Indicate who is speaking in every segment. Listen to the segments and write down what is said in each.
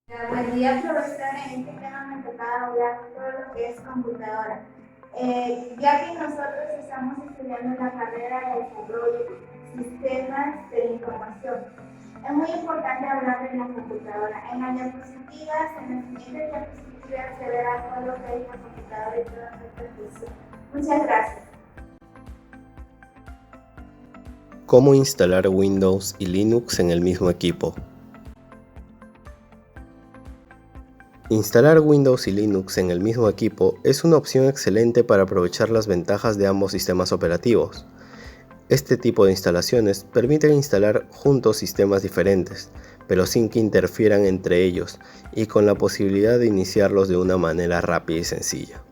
Speaker 1: Buen día, profesora. En este tema me tocaba hablar todo lo que es computadora. Ya que nosotros estamos estudiando la carrera de desarrollo sistemas de información, es muy importante hablar de la computadora. En las diapositivas, en las siguientes diapositivas se verá todo lo que es la computadora y toda nuestra función. Muchas gracias.
Speaker 2: ¿Cómo instalar Windows y Linux en el mismo equipo? Instalar Windows y Linux en el mismo equipo es una opción excelente para aprovechar las ventajas de ambos sistemas operativos. Este tipo de instalaciones permiten instalar juntos sistemas diferentes, pero sin que interfieran entre ellos y con la posibilidad de iniciarlos de una manera rápida y sencilla.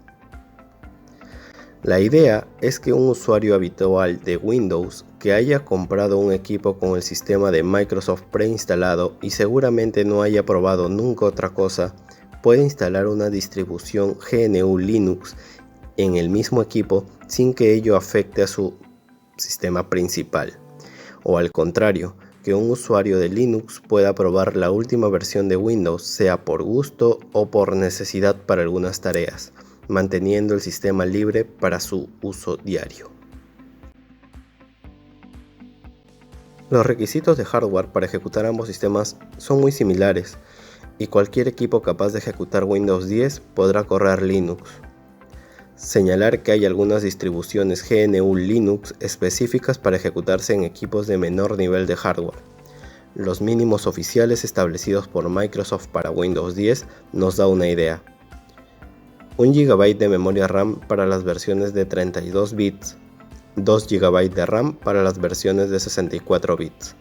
Speaker 2: La idea es que un usuario habitual de Windows que haya comprado un equipo con el sistema de Microsoft preinstalado y seguramente no haya probado nunca otra cosa, puede instalar una distribución GNU Linux en el mismo equipo sin que ello afecte a su sistema principal. O al contrario, que un usuario de Linux pueda probar la última versión de Windows, sea por gusto o por necesidad para algunas tareas, manteniendo el sistema libre para su uso diario. Los requisitos de hardware para ejecutar ambos sistemas son muy similares y cualquier equipo capaz de ejecutar Windows 10 podrá correr Linux. Señalar que hay algunas distribuciones GNU Linux específicas para ejecutarse en equipos de menor nivel de hardware. Los mínimos oficiales establecidos por Microsoft para Windows 10 nos da una idea. 1 GB de memoria RAM para las versiones de 32 bits, 2 GB de RAM para las versiones de 64 bits,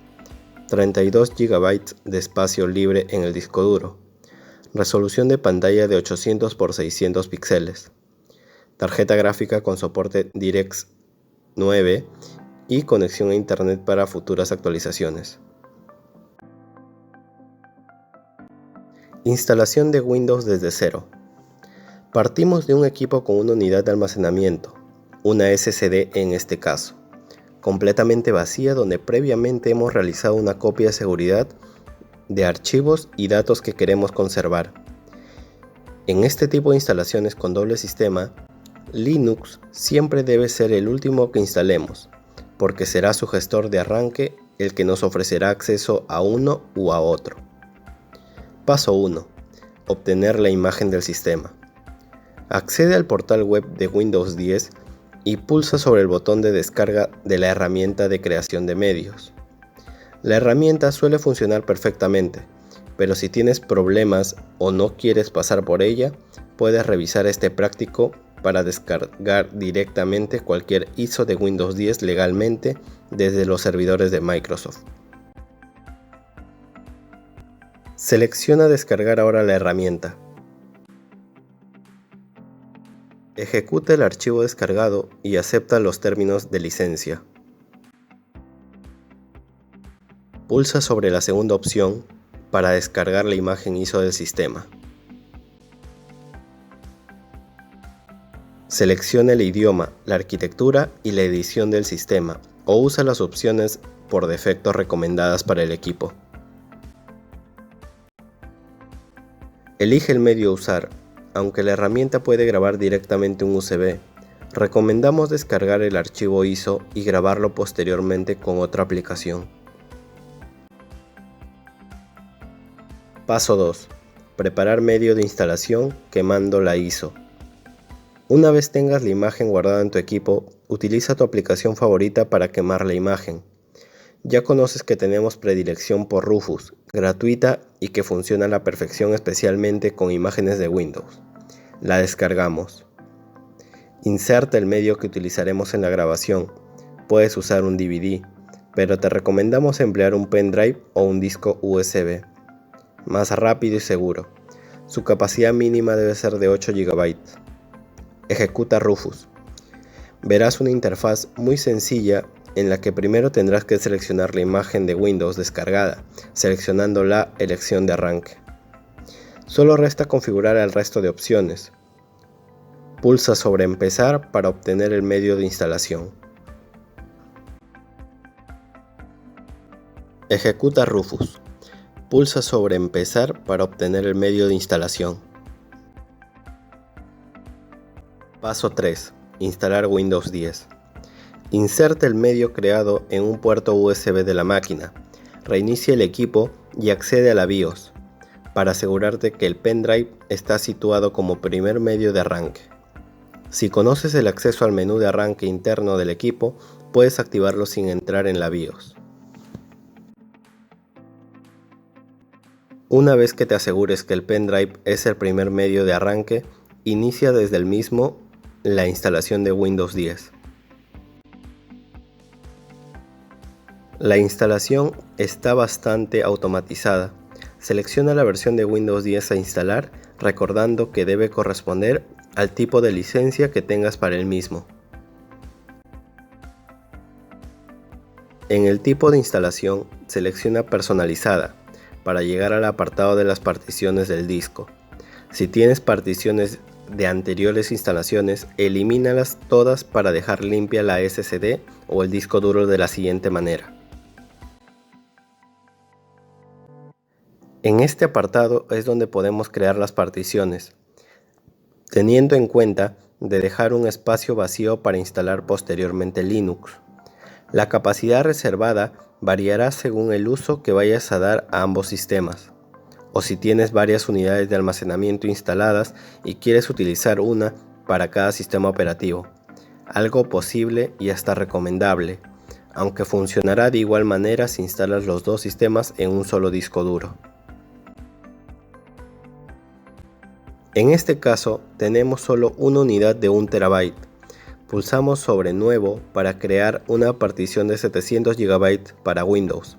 Speaker 2: 32 GB de espacio libre en el disco duro, resolución de pantalla de 800 x 600 píxeles, tarjeta gráfica con soporte DirectX 9 y conexión a internet para futuras actualizaciones. Instalación de Windows desde cero. Partimos de un equipo con una unidad de almacenamiento, una SSD en este caso, completamente vacía donde previamente hemos realizado una copia de seguridad de archivos y datos que queremos conservar. En este tipo de instalaciones con doble sistema, Linux siempre debe ser el último que instalemos, porque será su gestor de arranque el que nos ofrecerá acceso a uno u a otro. Paso 1. Obtener la imagen del sistema. Accede al portal web de Windows 10 y pulsa sobre el botón de descarga de la herramienta de creación de medios. La herramienta suele funcionar perfectamente, pero si tienes problemas o no quieres pasar por ella, puedes revisar este práctico para descargar directamente cualquier ISO de Windows 10 legalmente desde los servidores de Microsoft. Selecciona descargar ahora la herramienta. Ejecuta el archivo descargado y acepta los términos de licencia. Pulsa sobre la segunda opción para descargar la imagen ISO del sistema. Selecciona el idioma, la arquitectura y la edición del sistema o usa las opciones por defecto recomendadas para el equipo. Elige el medio a usar. Aunque la herramienta puede grabar directamente un USB, recomendamos descargar el archivo ISO y grabarlo posteriormente con otra aplicación. Paso 2. Preparar medio de instalación quemando la ISO. Una vez tengas la imagen guardada en tu equipo, utiliza tu aplicación favorita para quemar la imagen. Ya conoces que tenemos predilección por Rufus, gratuita y que funciona a la perfección especialmente con imágenes de Windows. La descargamos. Inserta el medio que utilizaremos en la grabación. Puedes usar un DVD, pero te recomendamos emplear un pendrive o un disco USB. Más rápido y seguro. Su capacidad mínima debe ser de 8 GB. Ejecuta Rufus. Verás una interfaz muy sencilla en la que primero tendrás que seleccionar la imagen de Windows descargada, seleccionando la elección de arranque. Solo resta configurar el resto de opciones. Pulsa sobre Empezar para obtener el medio de instalación. Ejecuta Rufus. Pulsa sobre Empezar para obtener el medio de instalación. Paso 3. Instalar Windows 10. Inserta el medio creado en un puerto USB de la máquina. Reinicia el equipo y accede a la BIOS para asegurarte que el pendrive está situado como primer medio de arranque. Si conoces el acceso al menú de arranque interno del equipo, puedes activarlo sin entrar en la BIOS. Una vez que te asegures que el pendrive es el primer medio de arranque, inicia desde el mismo la instalación de Windows 10. La instalación está bastante automatizada. Selecciona la versión de Windows 10 a instalar, recordando que debe corresponder al tipo de licencia que tengas para el mismo. En el tipo de instalación, selecciona Personalizada para llegar al apartado de las particiones del disco. Si tienes particiones de anteriores instalaciones, elimínalas todas para dejar limpia la SSD o el disco duro de la siguiente manera. En este apartado es donde podemos crear las particiones, teniendo en cuenta de dejar un espacio vacío para instalar posteriormente Linux. La capacidad reservada variará según el uso que vayas a dar a ambos sistemas, o si tienes varias unidades de almacenamiento instaladas y quieres utilizar una para cada sistema operativo, algo posible y hasta recomendable, aunque funcionará de igual manera si instalas los dos sistemas en un solo disco duro. En este caso tenemos solo una unidad de 1 TB. Pulsamos sobre Nuevo para crear una partición de 700 GB para Windows,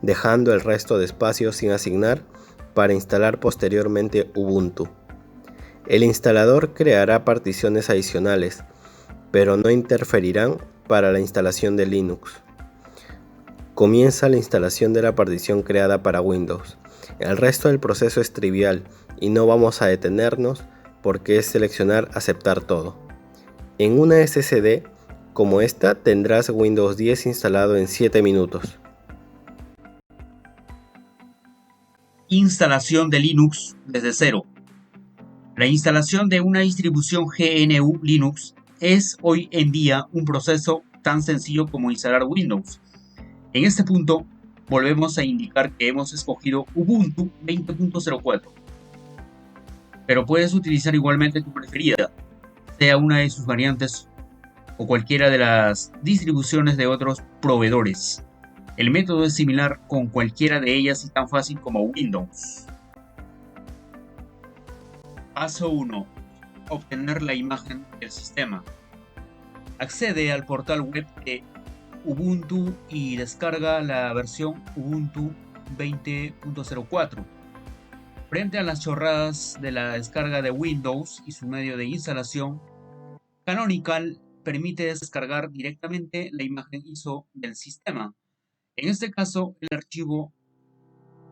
Speaker 2: dejando el resto de espacio sin asignar para instalar posteriormente Ubuntu. El instalador creará particiones adicionales, pero no interferirán para la instalación de Linux. Comienza la instalación de la partición creada para Windows. El resto del proceso es trivial y no vamos a detenernos porque es seleccionar Aceptar todo. En una SSD como esta tendrás Windows 10 instalado en 7 minutos.
Speaker 3: Instalación de Linux desde cero. La instalación de una distribución GNU Linux es hoy en día un proceso tan sencillo como instalar Windows. En este punto, volvemos a indicar que hemos escogido Ubuntu 20.04. Pero puedes utilizar igualmente tu preferida, sea una de sus variantes o cualquiera de las distribuciones de otros proveedores. El método es similar con cualquiera de ellas y tan fácil como Windows. Paso 1. Obtener la imagen del sistema. Accede al portal web de Ubuntu y descarga la versión Ubuntu 20.04. Frente a las chorradas de la descarga de Windows y su medio de instalación, Canonical permite descargar directamente la imagen ISO del sistema. En este caso, el archivo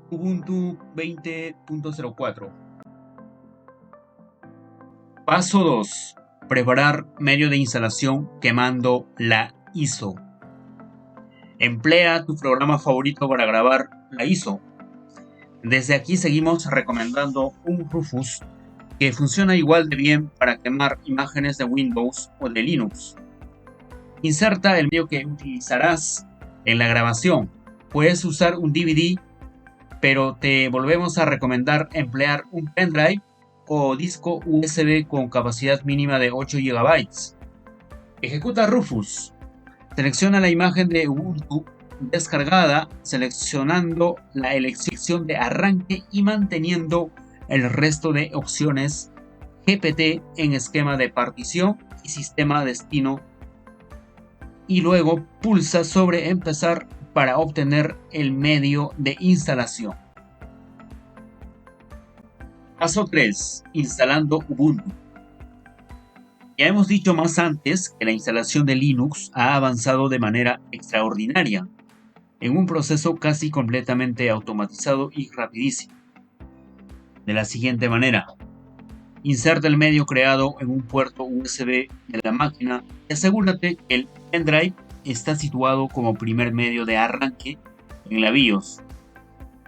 Speaker 3: Ubuntu 20.04. Paso 2. Preparar medio de instalación quemando la ISO. Emplea tu programa favorito para grabar la ISO. Desde aquí seguimos recomendando un Rufus que funciona igual de bien para quemar imágenes de Windows o de Linux. Inserta el medio que utilizarás en la grabación. Puedes usar un DVD, pero te volvemos a recomendar emplear un pendrive o disco USB con capacidad mínima de 8 GB. Ejecuta Rufus. Selecciona la imagen de Ubuntu descargada, seleccionando la elección de arranque y manteniendo el resto de opciones GPT en esquema de partición y sistema destino, y luego pulsa sobre Empezar para obtener el medio de instalación. Paso 3. Instalando Ubuntu. Ya hemos dicho más antes que la instalación de Linux ha avanzado de manera extraordinaria, en un proceso casi completamente automatizado y rapidísimo. De la siguiente manera: inserta el medio creado en un puerto USB de la máquina y asegúrate que el pendrive está situado como primer medio de arranque en la BIOS.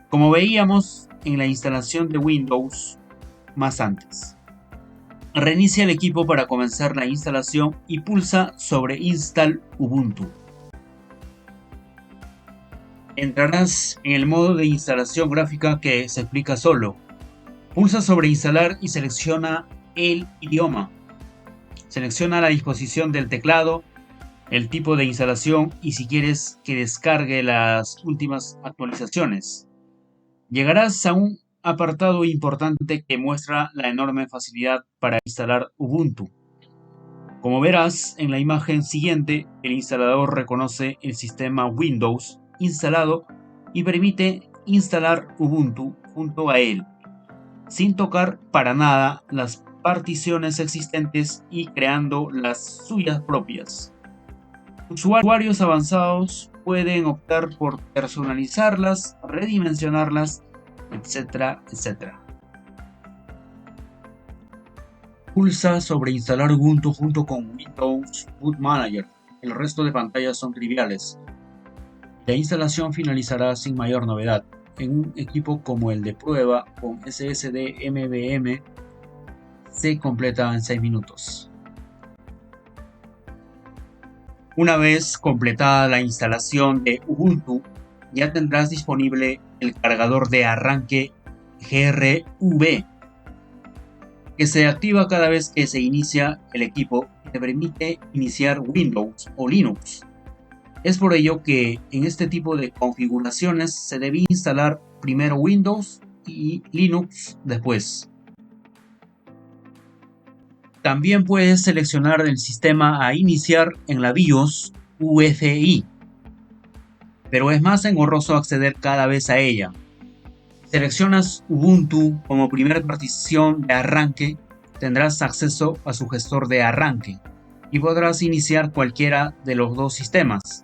Speaker 3: como veíamos en la instalación de Windows más antes. Reinicia el equipo para comenzar la instalación y pulsa sobre Install Ubuntu. Entrarás en el modo de instalación gráfica que se explica solo. Pulsa sobre Instalar y selecciona el idioma. Selecciona la disposición del teclado, el tipo de instalación y si quieres que descargue las últimas actualizaciones. Llegarás a un apartado importante que muestra la enorme facilidad para instalar Ubuntu. Como verás en la imagen siguiente, el instalador reconoce el sistema Windows instalado y permite instalar Ubuntu junto a él, sin tocar para nada las particiones existentes y creando las suyas propias. Usuarios avanzados pueden optar por personalizarlas, redimensionarlas, etc. Pulsa sobre instalar Ubuntu junto con Windows Boot Manager. El resto de pantallas son triviales. La instalación finalizará sin mayor novedad. En un equipo como el de prueba con SSD MBM se completa en 6 minutos. Una vez completada la instalación de Ubuntu, ya tendrás disponible el cargador de arranque GRV, que se activa cada vez que se inicia el equipo y te permite iniciar Windows o Linux. Es por ello que en este tipo de configuraciones se debe instalar primero Windows y Linux después. También puedes seleccionar el sistema a iniciar en la BIOS UEFI, pero es más engorroso acceder cada vez a ella. Seleccionas Ubuntu como primera partición de arranque, tendrás acceso a su gestor de arranque y podrás iniciar cualquiera de los dos sistemas.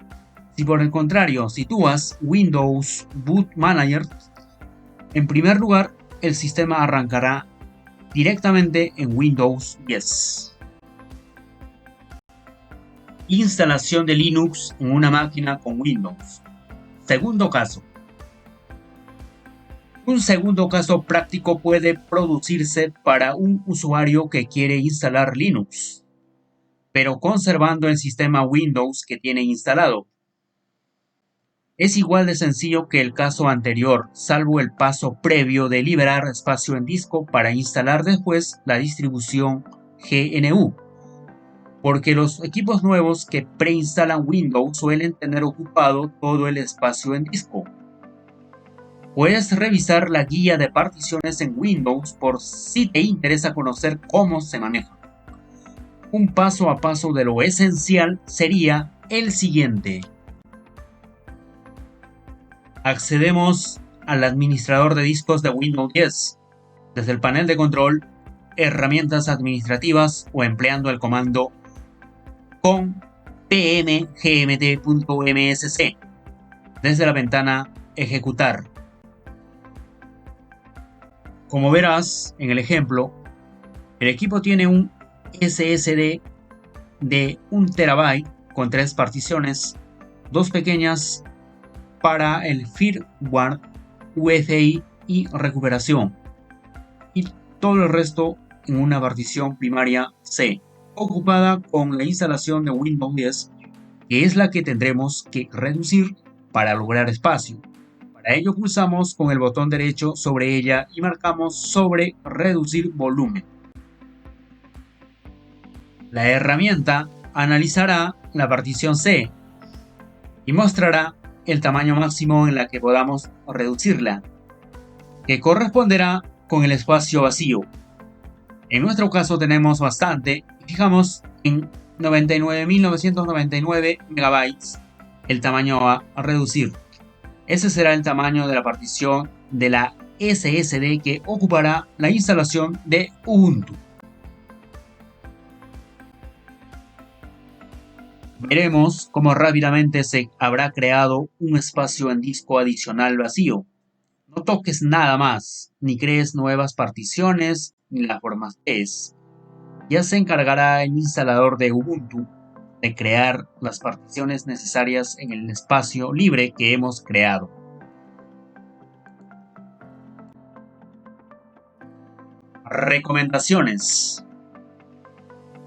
Speaker 3: Si por el contrario sitúas Windows Boot Manager, en primer lugar el sistema arrancará directamente en Windows 10. Instalación de Linux en una máquina con Windows. Segundo caso. Un segundo caso práctico puede producirse para un usuario que quiere instalar Linux, pero conservando el sistema Windows que tiene instalado. Es igual de sencillo que el caso anterior, salvo el paso previo de liberar espacio en disco para instalar después la distribución GNU, porque los equipos nuevos que preinstalan Windows suelen tener ocupado todo el espacio en disco. Puedes revisar la guía de particiones en Windows por si te interesa conocer cómo se maneja. Un paso a paso de lo esencial sería el siguiente. Accedemos al administrador de discos de Windows 10 desde el panel de control, herramientas administrativas o empleando el comando con pmgmt.msc desde la ventana ejecutar. Como verás en el ejemplo, el equipo tiene un SSD de 1 TB con 3 particiones, 2 pequeñas para el firmware, UEFI y recuperación, y todo el resto en una partición primaria C, ocupada con la instalación de Windows 10, que es la que tendremos que reducir para lograr espacio. Para ello pulsamos con el botón derecho sobre ella y marcamos sobre reducir volumen. La herramienta analizará la partición C y mostrará el tamaño máximo en la que podamos reducirla, que corresponderá con el espacio vacío. En nuestro caso tenemos bastante y fijamos en 99.999 MB el tamaño a reducir. Ese será el tamaño de la partición de la SSD que ocupará la instalación de Ubuntu. Veremos cómo rápidamente se habrá creado un espacio en disco adicional vacío. No toques nada más, ni crees nuevas particiones, ni las formatees. Ya se encargará el instalador de Ubuntu de crear las particiones necesarias en el espacio libre que hemos creado. Recomendaciones.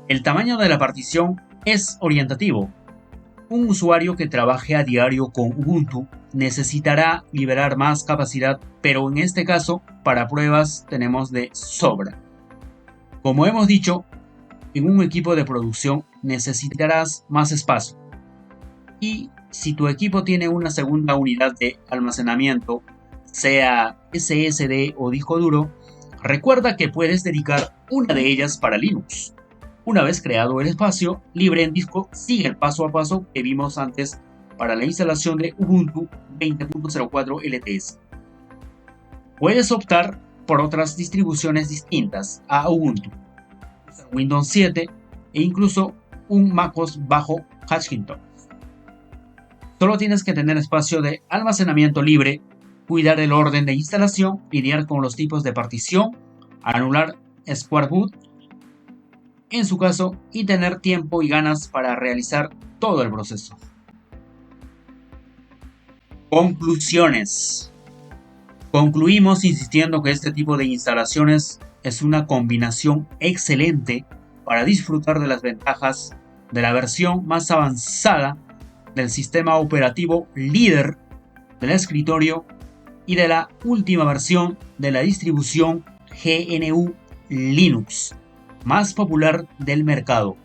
Speaker 3: El tamaño de la partición es orientativo. Un usuario que trabaje a diario con Ubuntu necesitará liberar más capacidad, pero en este caso, para pruebas tenemos de sobra. Como hemos dicho, en un equipo de producción necesitarás más espacio. Y si tu equipo tiene una segunda unidad de almacenamiento, sea SSD o disco duro, recuerda que puedes dedicar una de ellas para Linux. Una vez creado el espacio libre en disco, sigue el paso a paso que vimos antes para la instalación de Ubuntu 20.04 LTS. Puedes optar por otras distribuciones distintas a Ubuntu, Windows 7 e incluso un MacOS bajo Hutchinson. Solo tienes que tener espacio de almacenamiento libre, cuidar el orden de instalación, lidiar con los tipos de partición, anular Square Boot en su caso y tener tiempo y ganas para realizar todo el proceso. Conclusiones. Concluimos insistiendo que este tipo de instalaciones es una combinación excelente para disfrutar de las ventajas de la versión más avanzada del sistema operativo líder del escritorio y de la última versión de la distribución GNU Linux, más popular del mercado,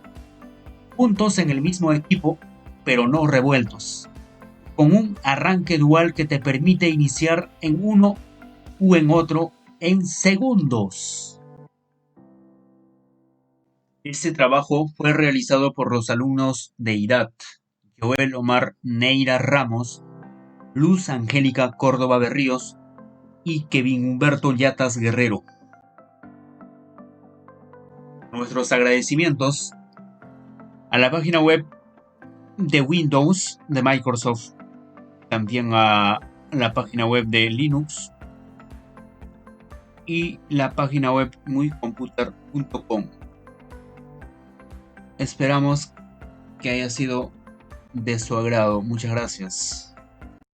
Speaker 3: juntos en el mismo equipo, pero no revueltos, con un arranque dual que te permite iniciar en uno u en otro en segundos. Este trabajo fue realizado por los alumnos de IDAT, Joel Omar Neira Ramos, Luz Angélica Córdoba Berríos y Kevin Humberto Yatas Guerrero. Nuestros agradecimientos a la página web de Windows de Microsoft, también a la página web de Linux y la página web muycomputer.com. Esperamos que haya sido de su agrado. Muchas gracias.